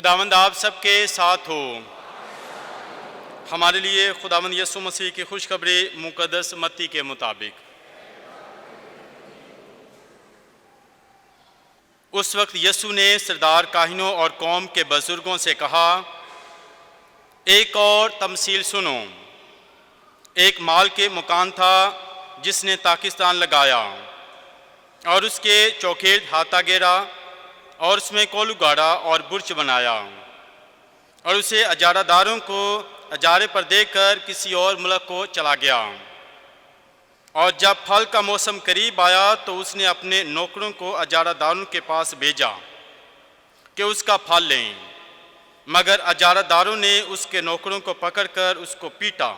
خداوند آپ سب کے ساتھ ہو۔ ہمارے لیے خداوند یسوع مسیح کی خوشخبری مقدس متی کے مطابق۔ اس وقت یسوع نے سردار کاہنوں اور قوم کے بزرگوں سے کہا، ایک اور تمثیل سنو۔ ایک مال کے مکان تھا جس نے طاقستان لگایا اور اس کے چوکھیٹ ہاتھا گیرا اور اس میں کولو گاڑا اور برج بنایا اور اسے اجارہ داروں کو اجارے پر دے کر کسی اور ملک کو چلا گیا۔ اور جب پھل کا موسم قریب آیا تو اس نے اپنے نوکروں کو اجارہ داروں کے پاس بھیجا کہ اس کا پھل لیں، مگر اجارہ داروں نے اس کے نوکروں کو پکڑ کر اس کو پیٹا،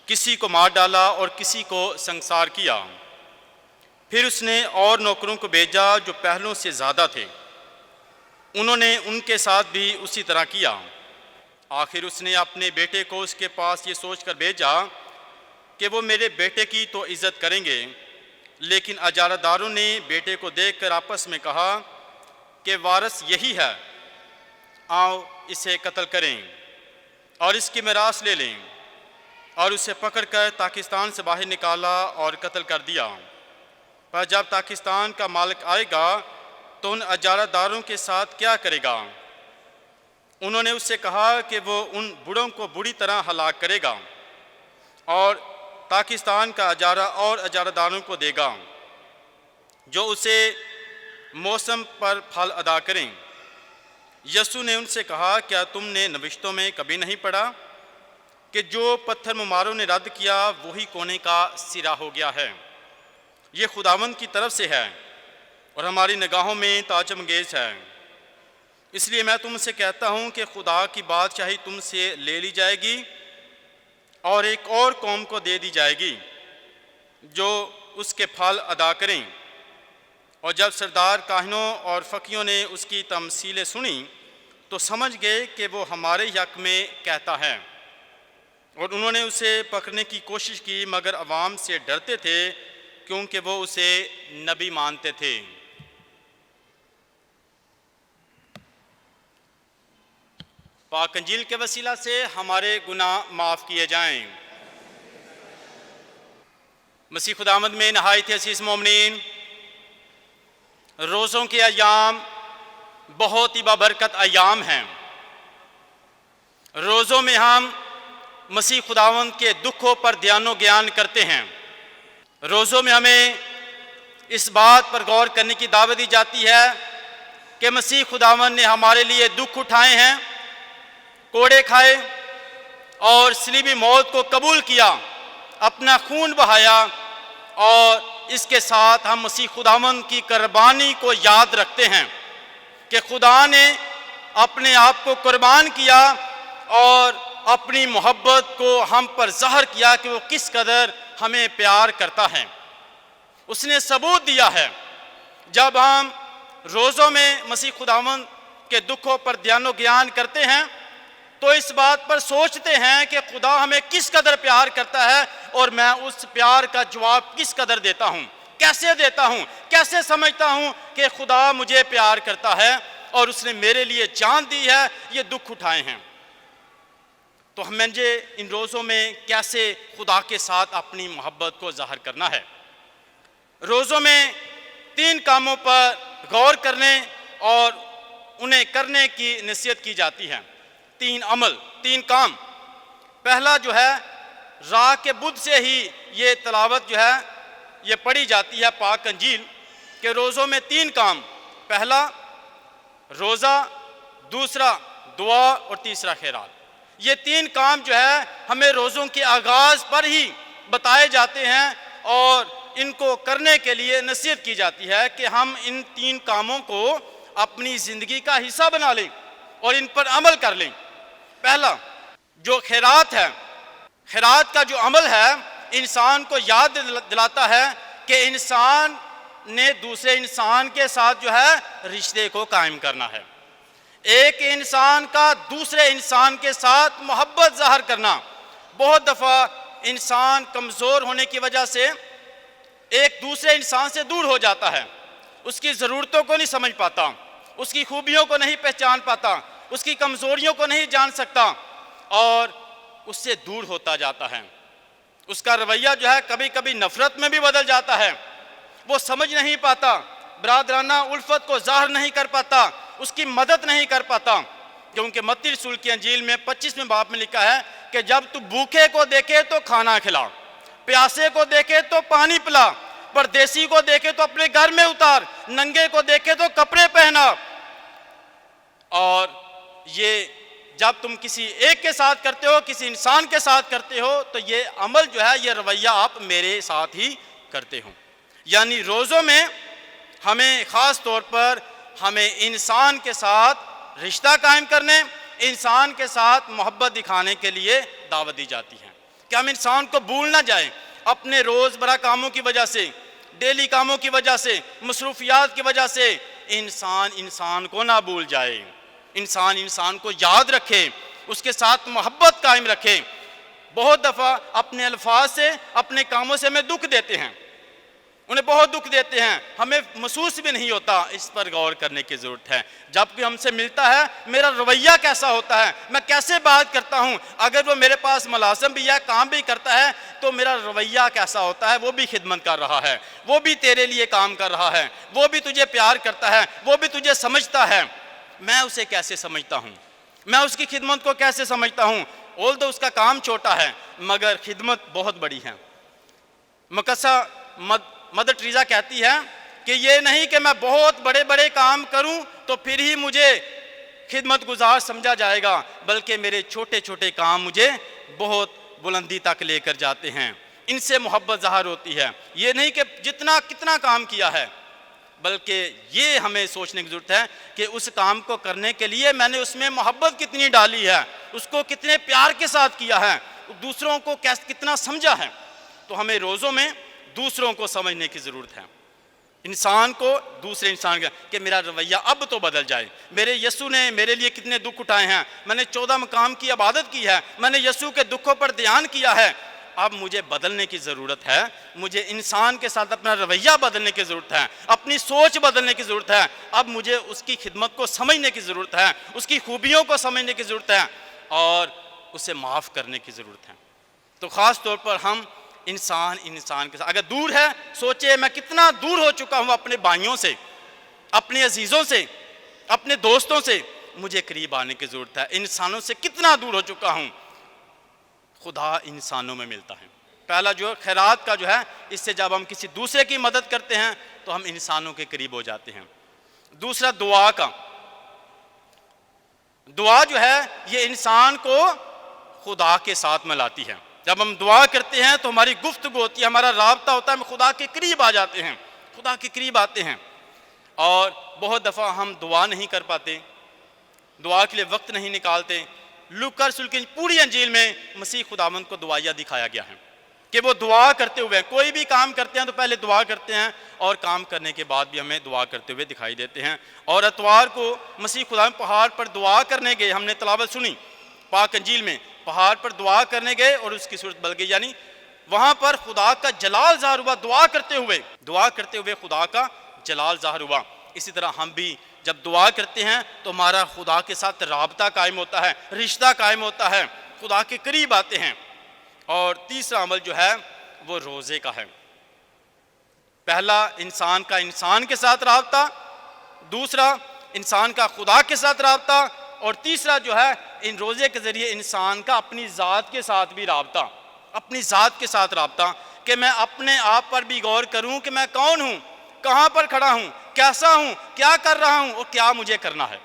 کسی کو مار ڈالا اور کسی کو سنسار کیا۔ پھر اس نے اور نوکروں کو بھیجا جو پہلوں سے زیادہ تھے، انہوں نے ان کے ساتھ بھی اسی طرح کیا۔ آخر اس نے اپنے بیٹے کو اس کے پاس یہ سوچ کر بھیجا کہ وہ میرے بیٹے کی تو عزت کریں گے، لیکن اجارہ داروں نے بیٹے کو دیکھ کر آپس میں کہا کہ وارث یہی ہے، آؤ اسے قتل کریں اور اس کی میراث لے لیں، اور اسے پکڑ کر طاقستان سے باہر نکالا اور قتل کر دیا۔ پر جب طاقستان کا مالک آئے گا تو ان اجارہ داروں کے ساتھ کیا کرے گا؟ انہوں نے اس سے کہا کہ وہ ان بڑوں کو بری طرح ہلاک کرے گا اور طاقستان کا اجارہ اور اجارہ داروں کو دے گا جو اسے موسم پر پھل ادا کریں۔ یسوع نے ان سے کہا، کیا تم نے نوشتوں میں کبھی نہیں پڑھا کہ جو پتھر مماروں نے رد کیا وہی کونے کا سرا ہو گیا ہے؟ یہ خداوند کی طرف سے ہے اور ہماری نگاہوں میں تعجب انگیز ہے۔ اس لیے میں تم سے کہتا ہوں کہ خدا کی بادشاہی تم سے لے لی جائے گی اور ایک اور قوم کو دے دی جائے گی جو اس کے پھل ادا کریں۔ اور جب سردار کاہنوں اور فقیوں نے اس کی تمثیلیں سنی تو سمجھ گئے کہ وہ ہمارے حق میں کہتا ہے، اور انہوں نے اسے پکڑنے کی کوشش کی، مگر عوام سے ڈرتے تھے کیونکہ وہ اسے نبی مانتے تھے۔ پاک انجیل کے وسیلہ سے ہمارے گناہ معاف کیے جائیں۔ مسیح خداوند میں نہایت عزیز مومنین، روزوں کے ایام بہت ہی بابرکت ایام ہیں۔ روزوں میں ہم مسیح خداوند کے دکھوں پر دھیان و گیان کرتے ہیں۔ روزوں میں ہمیں اس بات پر غور کرنے کی دعوت دی جاتی ہے کہ مسیح خداوند نے ہمارے لیے دکھ اٹھائے ہیں، کوڑے کھائے اور صلیبی موت کو قبول کیا، اپنا خون بہایا، اور اس کے ساتھ ہم مسیح خداوند کی قربانی کو یاد رکھتے ہیں کہ خدا نے اپنے آپ کو قربان کیا اور اپنی محبت کو ہم پر ظاہر کیا کہ وہ کس قدر ہمیں پیار کرتا ہے۔ اس نے ثبوت دیا ہے۔ جب ہم روزوں میں مسیح خداوند کے دکھوں پر دھیان و گیان کرتے ہیں تو اس بات پر سوچتے ہیں کہ خدا ہمیں کس قدر پیار کرتا ہے اور میں اس پیار کا جواب کس قدر دیتا ہوں، کیسے دیتا ہوں، کیسے سمجھتا ہوں کہ خدا مجھے پیار کرتا ہے اور اس نے میرے لیے جان دی ہے، یہ دکھ اٹھائے ہیں۔ تو ہمیں ان روزوں میں کیسے خدا کے ساتھ اپنی محبت کو ظاہر کرنا ہے۔ روزوں میں 3 کاموں پر غور کرنے اور انہیں کرنے کی نصیحت کی جاتی ہے۔ 3 عمل، 3 کام۔ پہلا جو ہے، راہ کے بدھ سے ہی یہ تلاوت جو ہے یہ پڑھی جاتی ہے پاک انجیل کہ روزوں میں 3 کام۔ پہلا روزہ، دوسرا دعا اور تیسرا خیرات۔ یہ 3 کام جو ہے ہمیں روزوں کے آغاز پر ہی بتائے جاتے ہیں اور ان کو کرنے کے لیے نصیحت کی جاتی ہے کہ ہم ان 3 کاموں کو اپنی زندگی کا حصہ بنا لیں اور ان پر عمل کر لیں۔ پہلا جو خیرات ہے، خیرات کا جو عمل ہے انسان کو یاد دلاتا ہے کہ انسان نے دوسرے انسان کے ساتھ جو ہے رشتے کو قائم کرنا ہے۔ ایک انسان کا دوسرے انسان کے ساتھ محبت ظاہر کرنا۔ بہت دفعہ انسان کمزور ہونے کی وجہ سے ایک دوسرے انسان سے دور ہو جاتا ہے، اس کی ضرورتوں کو نہیں سمجھ پاتا، اس کی خوبیوں کو نہیں پہچان پاتا، اس کی کمزوریوں کو نہیں جان سکتا اور اس سے دور ہوتا جاتا ہے۔ اس کا رویہ جو ہے کبھی کبھی نفرت میں بھی بدل جاتا ہے، وہ سمجھ نہیں پاتا، برادرانہ الفت کو ظاہر نہیں کر پاتا، اس کی مدد نہیں کر پاتا، کیونکہ متی رسول کی انجیل میں 25ویں باب میں لکھا ہے کہ جب تو بھوکے کو دیکھے تو کھانا کھلا، پیاسے کو دیکھے تو پانی پلا، پردیسی کو دیکھے تو اپنے گھر میں اتار، ننگے کو دیکھے تو کپڑے پہنا۔ اور یہ جب تم کسی ایک کے ساتھ کرتے ہو، کسی انسان کے ساتھ کرتے ہو، تو یہ عمل جو ہے، یہ رویہ آپ میرے ساتھ ہی کرتے ہو۔ یعنی روزوں میں ہمیں خاص طور پر ہمیں انسان کے ساتھ رشتہ قائم کرنے، انسان کے ساتھ محبت دکھانے کے لیے دعوت دی جاتی ہے کہ ہم انسان کو بھول نہ جائیں، اپنے روزمرہ کاموں کی وجہ سے، ڈیلی کاموں کی وجہ سے، مصروفیات کی وجہ سے انسان کو نہ بھول جائے، انسان کو یاد رکھے، اس کے ساتھ محبت قائم رکھے۔ بہت دفعہ اپنے الفاظ سے، اپنے کاموں سے ہمیں دکھ دیتے ہیں، انہیں بہت دکھ دیتے ہیں، ہمیں محسوس بھی نہیں ہوتا۔ اس پر غور کرنے کی ضرورت ہے۔ جب کوئی ہم سے ملتا ہے، میرا رویہ کیسا ہوتا ہے، میں کیسے بات کرتا ہوں، اگر وہ میرے پاس ملازم بھی ہے، کام بھی کرتا ہے، تو میرا رویہ کیسا ہوتا ہے، وہ بھی خدمت کر رہا ہے، وہ بھی تیرے لیے کام کر رہا ہے، وہ بھی تجھے پیار کرتا ہے، وہ بھی تجھے سمجھتا ہے۔ میں اسے کیسے سمجھتا ہوں، میں اس کی خدمت کو کیسے سمجھتا ہوں؟ اولدو اس کا کام چھوٹا ہے مگر خدمت بہت بڑی ہے۔ مقدسہ مدر ٹریزا کہتی ہے کہ یہ نہیں کہ میں بہت بڑے بڑے کام کروں تو پھر ہی مجھے خدمت گزار سمجھا جائے گا، بلکہ میرے چھوٹے چھوٹے کام مجھے بہت بلندی تک لے کر جاتے ہیں، ان سے محبت ظاہر ہوتی ہے۔ یہ نہیں کہ کتنا کام کیا ہے، بلکہ یہ ہمیں سوچنے کی ضرورت ہے کہ اس کام کو کرنے کے لیے میں نے اس میں محبت کتنی ڈالی ہے، اس کو کتنے پیار کے ساتھ کیا ہے، دوسروں کو کتنا سمجھا ہے۔ تو ہمیں روزوں میں دوسروں کو سمجھنے کی ضرورت ہے، انسان کو دوسرے انسان کا، کہ میرا رویہ اب تو بدل جائے۔ میرے یسوع نے میرے لیے کتنے دکھ اٹھائے ہیں، میں نے 14 مقام کی عبادت کی ہے، میں نے یسوع کے دکھوں پر دھیان کیا ہے، اب مجھے بدلنے کی ضرورت ہے، مجھے انسان کے ساتھ اپنا رویہ بدلنے کی ضرورت ہے، اپنی سوچ بدلنے کی ضرورت ہے، اب مجھے اس کی خدمت کو سمجھنے کی ضرورت ہے، اس کی خوبیوں کو سمجھنے کی ضرورت ہے اور اسے معاف کرنے کی ضرورت ہے۔ تو خاص طور پر ہم انسان کے ساتھ اگر دور ہے، سوچے میں کتنا دور ہو چکا ہوں اپنے بھائیوں سے، اپنے عزیزوں سے، اپنے دوستوں سے، مجھے قریب آنے کی ضرورت ہے۔ انسانوں سے کتنا دور ہو چکا ہوں۔ خدا انسانوں میں ملتا ہے۔ پہلا جو خیرات کا جو ہے، اس سے جب ہم کسی دوسرے کی مدد کرتے ہیں تو ہم انسانوں کے قریب ہو جاتے ہیں۔ دوسرا دعا کا، دعا جو ہے یہ انسان کو خدا کے ساتھ ملاتی ہے۔ جب ہم دعا کرتے ہیں تو ہماری گفتگو ہوتی ہے، ہمارا رابطہ ہوتا ہے، ہم خدا کے قریب آ جاتے ہیں، خدا کے قریب آتے ہیں۔ اور بہت دفعہ ہم دعا نہیں کر پاتے، دعا کے لیے وقت نہیں نکالتے۔ لوکا رسول کی پوری انجیل میں مسیح خداوند کو دعائیہ دکھایا گیا ہے کہ وہ دعا کرتے ہوئے، کوئی بھی کام کرتے ہیں تو پہلے دعا کرتے ہیں اور کام کرنے کے بعد بھی ہمیں دعا کرتے ہوئے دکھائی دیتے ہیں۔ اور اتوار کو مسیح خداوند پہاڑ پر دعا کرنے گئے، ہم نے تلاوت سنی پاک انجیل میں، پہاڑ پر دعا کرنے گئے اور اس کی صورت بدل گئی، یعنی وہاں پر خدا کا جلال ظاہر ہوا، دعا کرتے ہوئے خدا کا جلال ظاہر ہوا۔ اسی طرح ہم بھی جب دعا کرتے ہیں تو ہمارا خدا کے ساتھ رابطہ قائم ہوتا ہے، رشتہ قائم ہوتا ہے، خدا کے قریب آتے ہیں۔ اور تیسرا عمل جو ہے وہ روزے کا ہے۔ پہلا انسان کا انسان کے ساتھ رابطہ، دوسرا انسان کا خدا کے ساتھ رابطہ، اور تیسرا جو ہے ان روزے کے ذریعے انسان کا اپنی ذات کے ساتھ بھی رابطہ، اپنی ذات کے ساتھ رابطہ، کہ میں اپنے آپ پر بھی غور کروں کہ میں کون ہوں، کہاں پر کھڑا ہوں، کیسا ہوں، کیا کر رہا ہوں اور کیا مجھے کرنا ہے۔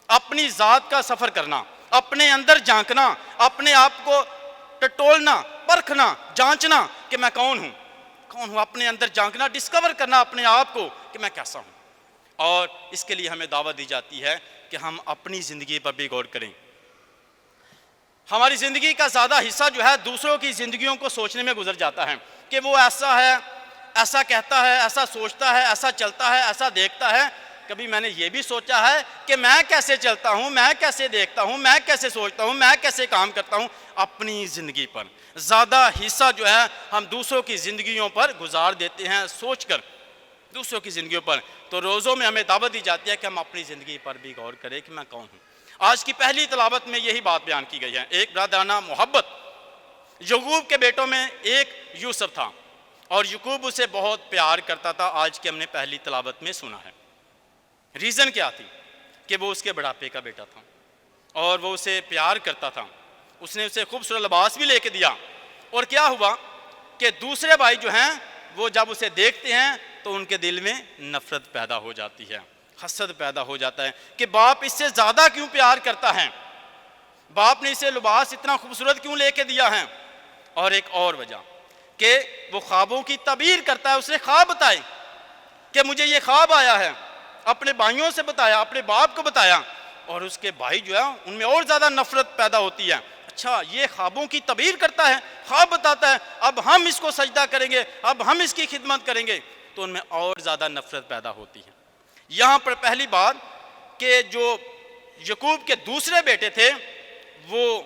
اپنی ذات کا سفر کرنا، اپنے اندر جھانکنا، اپنے آپ کو ٹٹولنا، پرکھنا، جانچنا کہ میں کون ہوں، اپنے اندر جھانکنا، ڈسکور کرنا اپنے آپ کو کہ میں کیسا ہوں۔ اور اس کے لیے ہمیں دعوت دی جاتی ہے کہ ہم اپنی زندگی پر بھی غور کریں۔ ہماری زندگی کا زیادہ حصہ جو ہے دوسروں کی زندگیوں کو سوچنے میں گزر جاتا ہے کہ وہ ایسا ہے، ایسا کہتا ہے، ایسا سوچتا ہے، ایسا چلتا ہے، ایسا دیکھتا ہے۔ کبھی میں نے یہ بھی سوچا ہے کہ میں کیسے چلتا ہوں، میں کیسے دیکھتا ہوں، میں کیسے سوچتا ہوں، میں کیسے کام کرتا ہوں۔ اپنی زندگی پر زیادہ حصہ جو ہے ہم دوسروں کی زندگیوں پر گزار دیتے ہیں سوچ کر۔ دوسروں کی زندگیوں پر، تو روزوں میں ہمیں دعوت دی جاتی ہے کہ ہم اپنی زندگی پر بھی غور کریں کہ میں کون ہوں۔ آج کی پہلی تلاوت میں یہی بات بیان کی گئی ہے، ایک برادرانہ محبت۔ یعقوب کے بیٹوں میں ایک یوسف تھا اور یعقوب اسے بہت پیار کرتا تھا، آج کی ہم نے پہلی تلاوت میں سنا ہے۔ ریزن کیا تھی؟ کہ وہ اس کے بڑھاپے کا بیٹا تھا اور وہ اسے پیار کرتا تھا، اس نے اسے خوبصورت لباس بھی لے کے دیا، اور کیا ہوا کہ دوسرے بھائی جو ہیں وہ جب اسے دیکھتے ہیں تو ان کے دل میں نفرت پیدا ہو جاتی ہے، حسد پیدا ہو جاتا ہے کہ باپ اس سے زیادہ کیوں پیار کرتا ہے، باپ نے اسے لباس اتنا خوبصورت کیوں لے کے دیا ہے۔ اور ایک اور وجہ کہ وہ خوابوں کی تعبیر کرتا ہے، اس نے خواب بتائے کہ مجھے یہ خواب آیا ہے، اپنے بھائیوں سے بتایا، اپنے باپ کو بتایا، اور اس کے بھائی جو ہے ان میں اور زیادہ نفرت پیدا ہوتی ہے۔ اچھا یہ خوابوں کی تعبیر کرتا ہے، خواب بتاتا ہے، اب ہم اس کو سجدہ کریں گے، اب ہم اس کی خدمت کریں گے، تو ان میں اور زیادہ نفرت پیدا ہوتی ہے۔ یہاں پر پہلی بات کہ جو یعقوب کے دوسرے بیٹے تھے وہ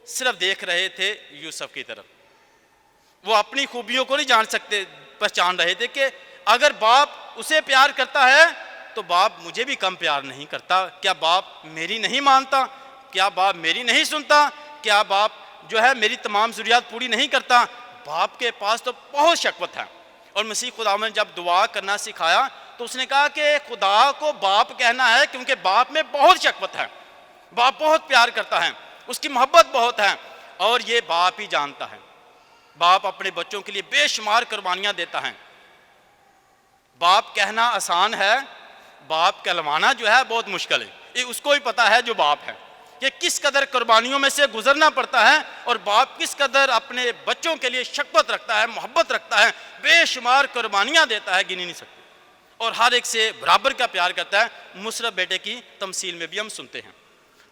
صرف دیکھ رہے تھے یوسف کی طرف، وہ اپنی خوبیوں کو نہیں جان سکتے، پہچان رہے تھے کہ اگر باپ اسے پیار کرتا ہے تو باپ مجھے بھی کم پیار نہیں کرتا، کیا باپ میری نہیں مانتا، کیا باپ میری نہیں سنتا، کیا باپ جو ہے میری تمام ضروریات پوری نہیں کرتا۔ باپ کے پاس تو بہت شکوت ہے، اور مسیح خداوند نے جب دعا کرنا سکھایا تو اس نے کہا کہ خدا کو باپ کہنا ہے کیونکہ باپ میں بہت شکوت ہے، باپ بہت پیار کرتا ہے، اس کی محبت بہت ہے، اور یہ باپ ہی جانتا ہے۔ باپ اپنے بچوں کے لیے بے شمار قربانیاں دیتا ہے۔ باپ کہنا آسان ہے، باپ کہلوانا جو ہے بہت مشکل ہے، یہ اس کو ہی پتا ہے جو باپ ہے کہ کس قدر قربانیوں میں سے گزرنا پڑتا ہے، اور باپ کس قدر اپنے بچوں کے لیے شفقت رکھتا ہے، محبت رکھتا ہے، بے شمار قربانیاں دیتا ہے، گنی نہیں سکتے، اور ہر ایک سے برابر کا پیار کرتا ہے۔ مصرف بیٹے کی تمثیل میں بھی ہم سنتے ہیں۔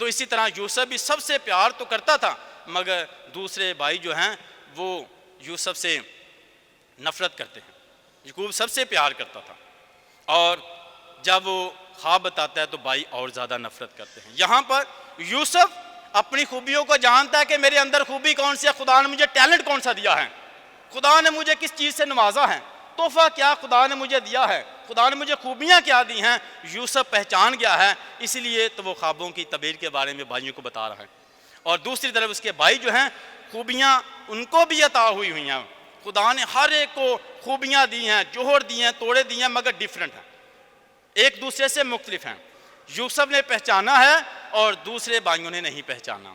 تو اسی طرح یوسف بھی سب سے پیار تو کرتا تھا، مگر دوسرے بھائی جو ہیں وہ یوسف سے نفرت کرتے ہیں۔ یعقوب سب سے پیار کرتا تھا، اور جب وہ خواب بتاتا ہے تو بھائی اور زیادہ نفرت کرتے ہیں۔ یہاں پر یوسف اپنی خوبیوں کو جانتا ہے کہ میرے اندر خوبی کون سی ہے، خدا نے مجھے ٹیلنٹ کون سا دیا ہے، خدا نے مجھے کس چیز سے نوازا ہے، تحفہ کیا خدا نے مجھے دیا ہے، خدا نے مجھے خوبیاں کیا دی ہیں، یوسف پہچان گیا ہے، اسی لیے تو وہ خوابوں کی تعبیر کے بارے میں بھائیوں کو بتا رہا ہے۔ اور دوسری طرف اس کے بھائی جو ہیں خوبیاں ان کو بھی عطا ہوئی ہیں، خدا نے ہر ایک کو خوبیاں دی ہیں، جوہر دی ہیں، توڑے دی ہیں، مگر ڈیفرنٹ ہیں، ایک دوسرے سے مختلف ہیں۔ یوسف نے پہچانا ہے اور دوسرے بھائیوں نے نہیں پہچانا۔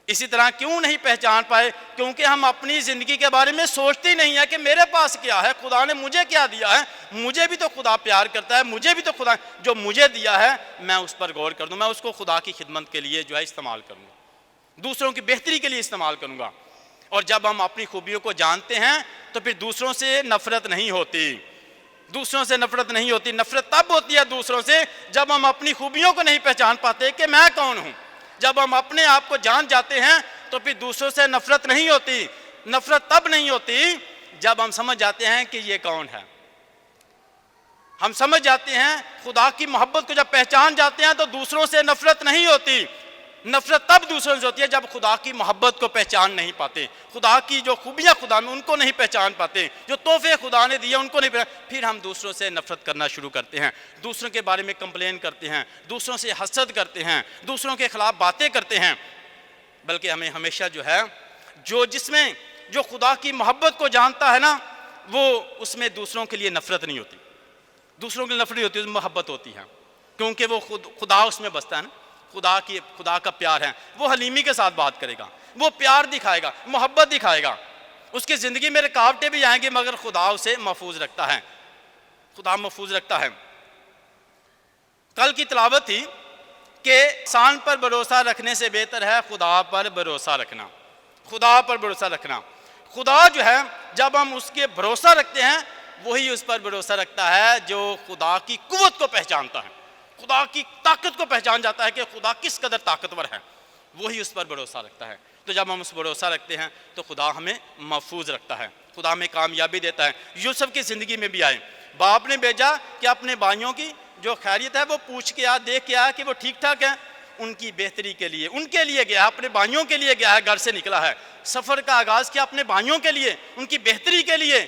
اسی طرح کیوں نہیں پہچان پائے؟ کیونکہ ہم اپنی زندگی کے بارے میں سوچتے ہی نہیں ہے کہ میرے پاس کیا ہے، خدا نے مجھے کیا دیا ہے، مجھے بھی تو خدا پیار کرتا ہے، مجھے بھی تو خدا جو مجھے دیا ہے میں اس پر غور کر دوں، میں اس کو خدا کی خدمت کے لیے جو ہے استعمال کروں گا، دوسروں کی بہتری کے لیے استعمال کروں گا۔ اور جب ہم اپنی خوبیوں کو جانتے ہیں تو پھر دوسروں سے نفرت نہیں ہوتی، دوسروں سے نفرت نہیں ہوتی۔ نفرت تب ہوتی ہے دوسروں سے جب ہم اپنی خوبیوں کو نہیں پہچان پاتے کہ میں کون ہوں۔ جب ہم اپنے آپ کو جان جاتے ہیں تو پھر دوسروں سے نفرت نہیں ہوتی۔ نفرت تب نہیں ہوتی جب ہم سمجھ جاتے ہیں کہ یہ کون ہے، ہم سمجھ جاتے ہیں خدا کی محبت کو جب پہچان جاتے ہیں تو دوسروں سے نفرت نہیں ہوتی۔ نفرت تب دوسروں سے ہوتی ہے جب خدا کی محبت کو پہچان نہیں پاتے، خدا کی جو خوبیاں خدا میں ان کو نہیں پہچان پاتے، جو تحفے خدا نے دیے ان کو نہیں پہچان، پھر ہم دوسروں سے نفرت کرنا شروع کرتے ہیں، دوسروں کے بارے میں کمپلین کرتے ہیں، دوسروں سے حسد کرتے ہیں، دوسروں کے خلاف باتیں کرتے ہیں۔ بلکہ ہمیں ہمیشہ جو ہے جس میں جو خدا کی محبت کو جانتا ہے نا، وہ اس میں دوسروں کے لیے نفرت نہیں ہوتی، دوسروں کے لیے نفرت نہیں ہوتی، اس میں محبت ہوتی ہے، کیونکہ وہ خدا اس میں بستا ہے نا، خدا کا پیار ہے۔ وہ حلیمی کے ساتھ بات کرے گا، وہ پیار دکھائے گا، محبت دکھائے گا، اس کی زندگی میں رکاوٹیں بھی آئیں گی مگر خدا اسے محفوظ رکھتا ہے، خدا محفوظ رکھتا ہے۔ کل کی تلاوت تھی کہ انسان پر بھروسہ رکھنے سے بہتر ہے خدا پر بھروسہ رکھنا، خدا پر بھروسہ رکھنا۔ خدا جو ہے جب ہم اس کے بھروسہ رکھتے ہیں وہی اس پر بھروسہ رکھتا ہے جو خدا کی قوت کو پہچانتا ہے، خدا کی طاقت کو پہچان جاتا ہے کہ خدا کس قدر طاقتور ہے، وہی اس پر بھروسہ رکھتا ہے۔ تو جب ہم اس بھروسہ رکھتے ہیں تو خدا ہمیں محفوظ رکھتا ہے، خدا ہمیں کامیابی دیتا ہے۔ یوسف کی زندگی میں بھی آئے، باپ نے بھیجا کہ اپنے بھائیوں کی جو خیریت ہے وہ پوچھ کے آ، دیکھ کے آ کہ وہ ٹھیک ٹھاک ہیں، ان کی بہتری کے لیے، ان کے لیے گیا، اپنے بھائیوں کے لیے گیا ہے، گھر سے نکلا ہے، سفر کا آغاز کیا اپنے بھائیوں کے لیے، ان کی بہتری کے لیے،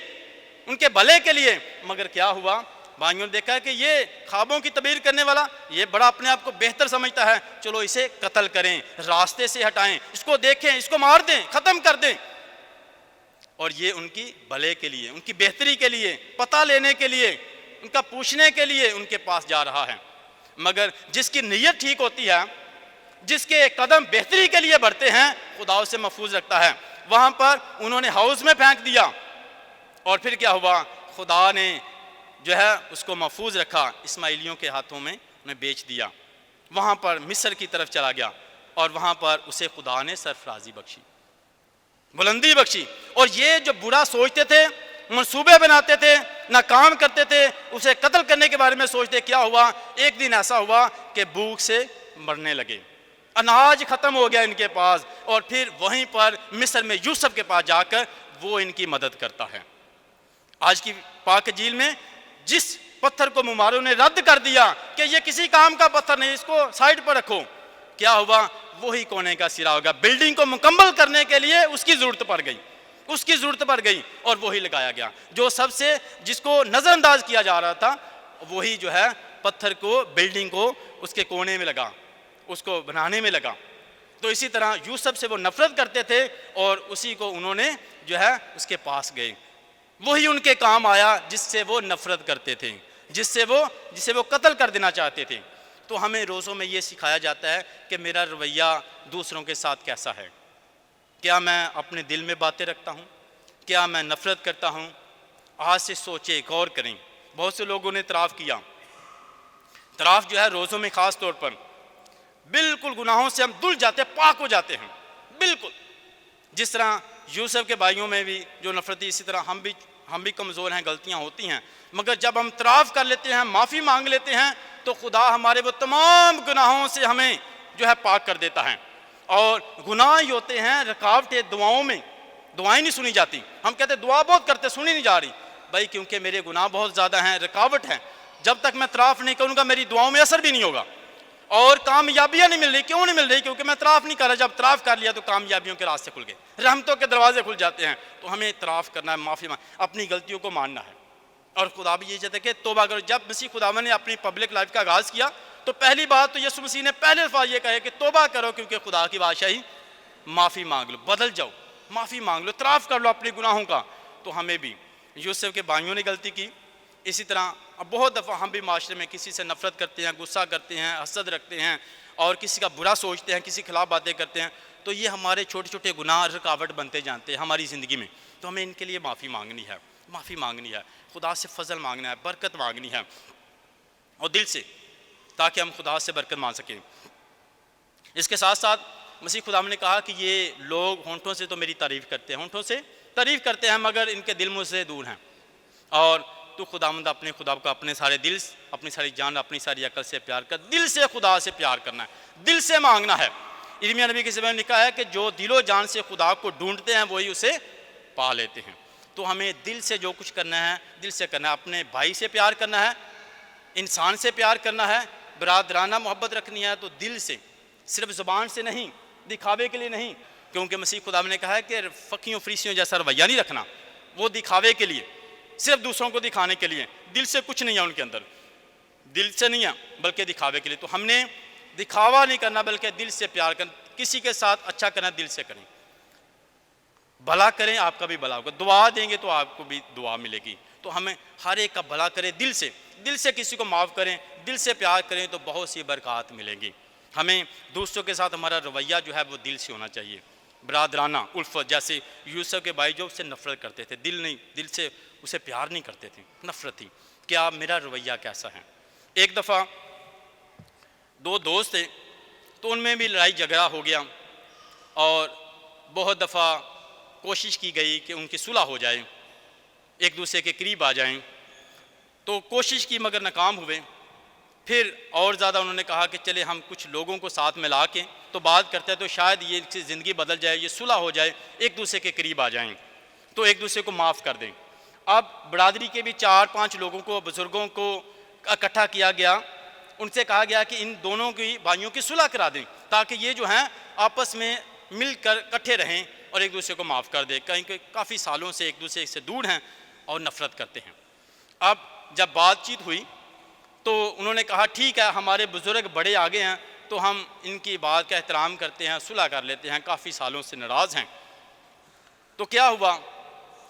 ان کے بھلے کے لیے، مگر کیا ہوا بھائیوں نے دیکھا کہ یہ خوابوں کی تعبیر کرنے والا یہ بڑا اپنے آپ کو بہتر سمجھتا ہے، چلو اسے قتل کریں، راستے سے ہٹائیں، اس کو دیکھیں، اس کو مار دیں، ختم کر دیں۔ اور یہ ان کی بھلے کے لیے، ان کی بہتری کے لیے، پتہ لینے کے لیے، ان کا پوچھنے کے لیے ان کے پاس جا رہا ہے۔ مگر جس کی نیت ٹھیک ہوتی ہے، جس کے قدم بہتری کے لیے بڑھتے ہیں، خدا اسے محفوظ رکھتا ہے۔ وہاں پر انہوں نے ہاؤس میں پھینک دیا، اور پھر کیا ہوا؟ خدا نے جو ہے اس کو محفوظ رکھا، اسماعیلیوں کے ہاتھوں میں انہیں بیچ دیا، وہاں پر مصر کی طرف چلا گیا، اور وہاں پر اسے خدا نے سرفرازی بخشی، بلندی بخشی۔ اور یہ جو برا سوچتے تھے، منصوبے بناتے تھے، ناکام کرتے تھے، اسے قتل کرنے کے بارے میں سوچتے، کیا ہوا؟ ایک دن ایسا ہوا کہ بھوک سے مرنے لگے، اناج ختم ہو گیا ان کے پاس، اور پھر وہیں پر مصر میں یوسف کے پاس جا کر وہ ان کی مدد کرتا ہے۔ آج کی پاک انجیل میں جس پتھر کو مماروں نے رد کر دیا کہ یہ کسی کام کا پتھر نہیں، اس کو سائڈ پر رکھو، کیا ہوا؟ وہی کونے کا سرا ہوگا۔ بلڈنگ کو مکمل کرنے کے لیے اس کی ضرورت پڑ گئی، اس کی ضرورت پڑ گئی، اور وہی لگایا گیا جو سب سے، جس کو نظر انداز کیا جا رہا تھا، وہی جو ہے پتھر کو، بلڈنگ کو اس کے کونے میں لگا، اس کو بنانے میں لگا۔ تو اسی طرح یوسف سے وہ نفرت کرتے تھے، اور اسی کو انہوں نے جو ہے اس کے پاس گئے، وہی ان کے کام آیا جس سے وہ نفرت کرتے تھے، جسے وہ قتل کر دینا چاہتے تھے۔ تو ہمیں روزوں میں یہ سکھایا جاتا ہے کہ میرا رویہ دوسروں کے ساتھ کیسا ہے۔ کیا میں اپنے دل میں باتیں رکھتا ہوں؟ کیا میں نفرت کرتا ہوں؟ آج سے سوچے، غور کریں۔ بہت سے لوگوں نے اعتراف کیا، اعتراف جو ہے روزوں میں خاص طور پر بالکل گناہوں سے ہم دھل جاتے ہیں، پاک ہو جاتے ہیں بالکل۔ جس طرح یوسف کے بھائیوں میں بھی جو نفرت تھی، اسی طرح ہم بھی کمزور ہیں، غلطیاں ہوتی ہیں، مگر جب ہم اعتراف کر لیتے ہیں، معافی مانگ لیتے ہیں، تو خدا ہمارے وہ تمام گناہوں سے ہمیں جو ہے پاک کر دیتا ہے۔ اور گناہ ہی ہوتے ہیں رکاوٹیں دعاؤں میں، دعائیں نہیں سنی جاتی۔ ہم کہتے ہیں دعا بہت کرتے، سنی نہیں جا رہی، بھائی کیونکہ میرے گناہ بہت زیادہ ہیں، رکاوٹ ہے۔ جب تک میں اعتراف نہیں کروں گا میری دعاؤں میں اثر بھی نہیں ہوگا، اور کامیابیاں نہیں مل رہی۔ کیوں نہیں مل رہی؟ کیونکہ میں اعتراف نہیں کر رہا۔ جب اعتراف کر لیا تو کامیابیوں کے راستے کھل گئے، رحمتوں کے دروازے کھل جاتے ہیں۔ تو ہمیں اعتراف کرنا ہے، معافی اپنی غلطیوں کو ماننا ہے، اور خدا بھی یہ چاہتا ہے کہ توبہ کرو۔ جب مسیح خداوند نے اپنی پبلک لائف کا آغاز کیا تو پہلی بات تو یسوع مسیح نے پہلے الفاظ یہ کہے کہ توبہ کرو، کیونکہ خدا کی بادشاہی، معافی مانگ لو، بدل جاؤ، معافی مانگ لو، اعتراف کر لو اپنے گناہوں کا۔ تو ہمیں بھی، یوسف کے بھائیوں نے غلطی کی، اسی طرح اب بہت دفعہ ہم بھی معاشرے میں کسی سے نفرت کرتے ہیں، غصہ کرتے ہیں، حسد رکھتے ہیں، اور کسی کا برا سوچتے ہیں، کسی کے خلاف باتیں کرتے ہیں۔ تو یہ ہمارے چھوٹے چھوٹے گناہ رکاوٹ بنتے جانتے ہیں ہماری زندگی میں۔ تو ہمیں ان کے لیے معافی مانگنی ہے، معافی مانگنی ہے، خدا سے فضل مانگنا ہے، برکت مانگنی ہے، اور دل سے، تاکہ ہم خدا سے برکت مانگ سکیں۔ اس کے ساتھ ساتھ مسیح خدا نے کہا کہ یہ لوگ ہونٹوں سے تو میری تعریف کرتے ہیں، ہونٹوں سے تعریف کرتے ہیں، مگر ان کے دل مجھ سے دور ہیں۔ اور تو خداوند اپنے خدا کو اپنے سارے دل، اپنی ساری جان، اپنی ساری عقل سے پیار کر، دل سے خدا سے پیار کرنا ہے، دل سے مانگنا ہے۔ ارمیا نبی کے زبان میں لکھا ہے کہ جو دل و جان سے خدا کو ڈھونڈتے ہیں وہی اسے پا لیتے ہیں۔ تو ہمیں دل سے جو کچھ کرنا ہے دل سے کرنا ہے، اپنے بھائی سے پیار کرنا ہے، انسان سے پیار کرنا ہے، برادرانہ محبت رکھنی ہے، تو دل سے، صرف زبان سے نہیں، دکھاوے کے لیے نہیں، کیونکہ مسیح خدا نے کہا ہے کہ فقیوں فریسیوں جیسا رویہ نہیں رکھنا، وہ دکھاوے کے لیے، صرف دوسروں کو دکھانے کے لیے، دل سے کچھ نہیں ہے ان کے اندر، دل سے نہیں ہے بلکہ دکھاوے کے لیے۔ تو ہم نے دکھاوا نہیں کرنا بلکہ دل سے پیار کرنا، کسی کے ساتھ اچھا کرنا دل سے کریں، بھلا کریں آپ کا بھی بھلا ہوگا، دعا دیں گے تو آپ کو بھی دعا ملے گی۔ تو ہمیں ہر ایک کا بھلا کریں دل سے، دل سے کسی کو معاف کریں، دل سے پیار کریں تو بہت سی برکات ملیں گی۔ ہمیں دوسروں کے ساتھ ہمارا رویہ جو ہے وہ دل سے ہونا چاہیے، برادرانہ الفت، جیسے یوسف کے بھائی جو اس سے نفرت کرتے تھے، دل نہیں، دل سے اسے پیار نہیں کرتے تھے، نفرت تھی۔ کیا میرا رویہ کیسا ہے؟ ایک دفعہ دو دوست تھے، تو ان میں بھی لڑائی جھگڑا ہو گیا، اور بہت دفعہ کوشش کی گئی کہ ان کی صلح ہو جائے، ایک دوسرے کے قریب آ جائیں، تو کوشش کی مگر ناکام ہوئے۔ پھر اور زیادہ انہوں نے کہا کہ چلے ہم کچھ لوگوں کو ساتھ میں لا کے تو بات کرتے ہیں، تو شاید یہ زندگی بدل جائے، یہ صلح ہو جائے، ایک دوسرے کے قریب آ جائیں، تو ایک دوسرے کو معاف کر دیں۔ اب برادری کے بھی 4-5 لوگوں کو، بزرگوں کو اکٹھا کیا گیا، ان سے کہا گیا کہ ان دونوں کی بھائیوں کی صلح کرا دیں، تاکہ یہ جو ہیں آپس میں مل کر اکٹھے رہیں اور ایک دوسرے کو معاف کر دیں، کہیں کہ کافی سالوں سے ایک دوسرے سے دور ہیں اور نفرت کرتے ہیں۔ اب جب بات چیت ہوئی تو انہوں نے کہا ٹھیک ہے ہمارے بزرگ بڑے آگے ہیں تو ہم ان کی بات کا احترام کرتے ہیں، صلح کر لیتے ہیں، کافی سالوں سے ناراض ہیں۔ تو کیا ہوا،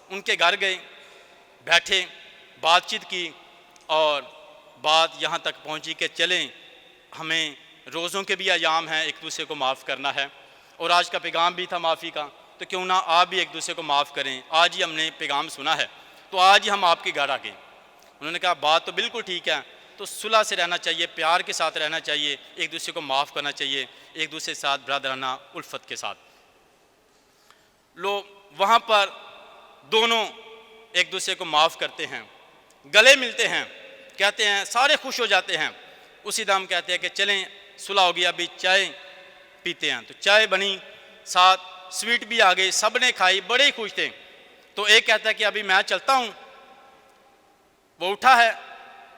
ان کے گھر گئے، بیٹھے، بات چیت کی، اور بات یہاں تک پہنچی کہ چلیں ہمیں روزوں کے بھی ایام ہیں، ایک دوسرے کو معاف کرنا ہے، اور آج کا پیغام بھی تھا معافی کا، تو کیوں نہ آپ بھی ایک دوسرے کو معاف کریں، آج ہی ہم نے پیغام سنا ہے تو آج ہی ہم آپ کے گھر آ گئے۔ انہوں نے کہا بات تو بالکل ٹھیک ہے، تو صلح سے رہنا چاہیے، پیار کے ساتھ رہنا چاہیے، ایک دوسرے کو معاف کرنا چاہیے، ایک دوسرے کے ساتھ برادرانہ الفت کے ساتھ۔ لوگ وہاں پر دونوں ایک دوسرے کو معاف کرتے ہیں، گلے ملتے ہیں، کہتے ہیں، سارے خوش ہو جاتے ہیں، اسی دم کہتے ہیں کہ چلیں صلح ہو گیا، ابھی چائے پیتے ہیں۔ تو چائے بنی، ساتھ سویٹ بھی آ گئی، سب نے کھائی، بڑے ہی خوش تھے۔ تو ایک کہتا ہے کہ ابھی میں چلتا ہوں، وہ اٹھا ہے،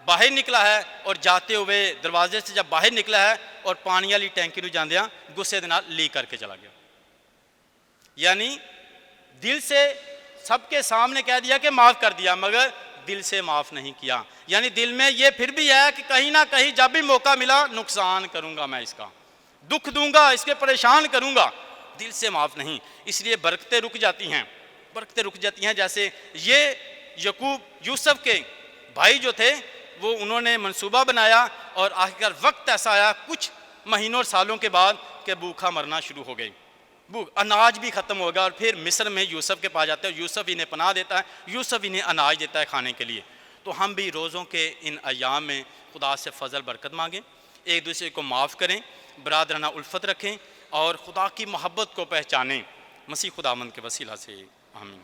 باہر نکلا ہے، اور جاتے ہوئے دروازے سے جب باہر نکلا ہے اور پانی والی ٹینکی نو جاندیاں غصے دے نال لی کر کے چلا گیا۔ یعنی دل سے سب کے سامنے کہہ دیا کہ معاف کر دیا، مگر دل سے معاف نہیں کیا۔ یعنی دل میں یہ پھر بھی ہے کہ کہیں نہ کہیں جب بھی موقع ملا نقصان کروں گا، میں اس کا دکھ دوں گا، اس کے پریشان کروں گا، دل سے معاف نہیں۔ اس لیے برکتیں رک جاتی ہیں، برکتیں رک جاتی ہیں۔ جیسے یہ یعقوب یوسف کے بھائی جو تھے، وہ انہوں نے منصوبہ بنایا، اور آخر وقت ایسا آیا کچھ مہینوں اور سالوں کے بعد کہ بھوکا مرنا شروع ہو گئی، اناج بھی ختم ہوگا، اور پھر مصر میں یوسف کے پاس جاتے ہیں، یوسف انہیں پناہ دیتا ہے، یوسف انہیں اناج دیتا ہے کھانے کے لیے۔ تو ہم بھی روزوں کے ان ایام میں خدا سے فضل برکت مانگیں، ایک دوسرے کو معاف کریں، برادرانہ الفت رکھیں، اور خدا کی محبت کو پہچانیں۔ مسیح خداوند کے وسیلہ سے آمین۔